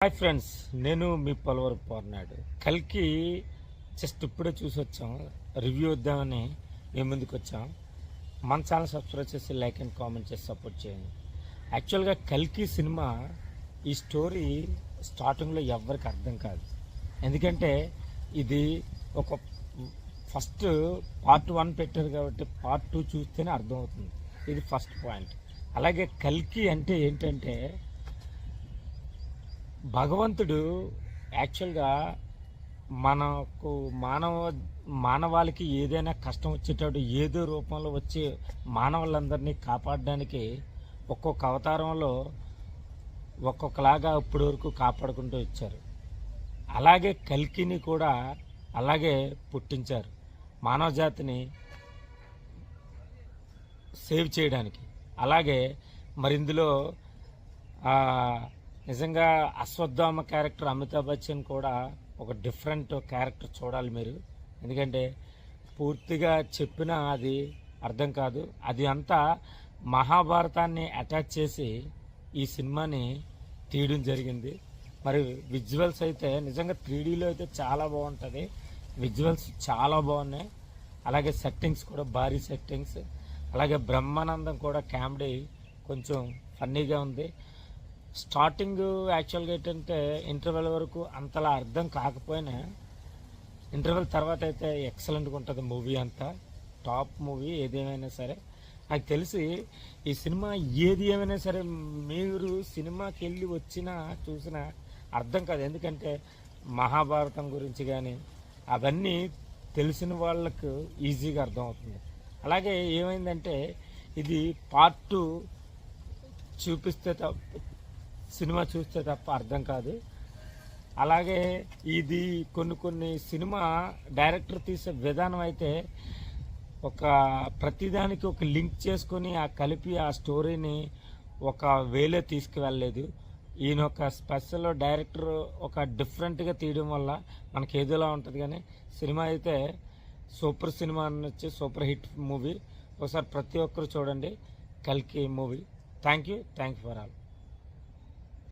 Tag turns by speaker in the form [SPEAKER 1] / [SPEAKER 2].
[SPEAKER 1] Hi friends, నేను మీ పొలవరు పోర్నాడు. కల్కి just ఇప్పుడే చూసి వచ్చాం, రివ్యూ వద్దామని మీ ముందుకు వచ్చాం. మన ఛానల్ సబ్స్క్రైబ్ చేసి లైక్ అండ్ కామెంట్ చేసి సపోర్ట్ చేయండి. యాక్చువల్గా కల్కి సినిమా ఈ స్టోరీ స్టార్టింగ్లో ఎవ్వరికి అర్థం కాదు. ఎందుకంటే ఇది ఒక ఫస్ట్ పార్ట్ 1 పెట్టారు కాబట్టి పార్ట్ 2 చూస్తేనే అర్థమవుతుంది. ఇది ఫస్ట్ పాయింట్. అలాగే కల్కి అంటే ఏంటంటే భగవంతుడు యాక్చువల్గా మనకు మానవాళికి ఏదైనా కష్టం వచ్చేటప్పుడు ఏదో రూపంలో వచ్చి మానవులందరినీ కాపాడడానికి ఒక్కొక్క అవతారంలో ఒక్కొక్కలాగా ఇప్పటి వరకు కాపాడుకుంటూ వచ్చారు. అలాగే కల్కిని కూడా అలాగే పుట్టించారు, మానవ జాతిని సేవ్ చేయడానికి. అలాగే మరి ఇందులో నిజంగా అశ్వత్థామ క్యారెక్టర్ అమితాబ్ బచ్చన్ కూడా ఒక డిఫరెంట్ క్యారెక్టర్ చూడాలి మీరు. ఎందుకంటే పూర్తిగా చెప్పినా అది అర్థం కాదు. అది అంతా మహాభారతాన్ని అటాచ్ చేసి ఈ సినిమాని తీయడం జరిగింది. మరి విజువల్స్ అయితే నిజంగా 3Dలో అయితే చాలా బాగుంటుంది. విజువల్స్ చాలా బాగున్నాయి. అలాగే సెట్టింగ్స్ కూడా భారీ సెట్టింగ్స్. అలాగే బ్రహ్మానందం కూడా కామెడీ కొంచెం ఫన్నీగా ఉంది. స్టార్టింగ్ యాక్చువల్గా ఏంటంటే ఇంటర్వెల్ వరకు అంతలా అర్థం కాకపోయినా ఇంటర్వెల్ తర్వాత అయితే ఎక్సలెంట్గా ఉంటుంది. మూవీ అంతా టాప్ మూవీ. ఏదేమైనా సరే నాకు తెలిసి ఈ సినిమా ఏది ఏమైనా సరే మీరు సినిమాకి వెళ్ళి వచ్చినా చూసినా అర్థం కాదు. ఎందుకంటే మహాభారతం గురించి కానీ అవన్నీ తెలిసిన వాళ్ళకు ఈజీగా అర్థమవుతుంది. అలాగే ఏమైందంటే ఇది పార్ట్ 2 చూపిస్తే సినిమా చూస్తే తప్ప అర్థం కాదు. అలాగే ఇది కొన్ని సినిమా డైరెక్టర్ తీసే విధానం అయితే ఒక ప్రతిదానికి ఒక లింక్ చేసుకొని కలిపి ఆ స్టోరీని ఒక వేలో తీసుకువెళ్ళలేదు. ఈయన ఒక స్పెషల్ డైరెక్టర్ ఒక డిఫరెంట్గా తీయడం వల్ల మనకి ఏదోలా ఉంటుంది. కానీ సినిమా అయితే సూపర్ సినిమా అనొచ్చు, సూపర్ హిట్ మూవీ. ఒకసారి ప్రతి ఒక్కరు చూడండి కల్కి movie. Thank you for all.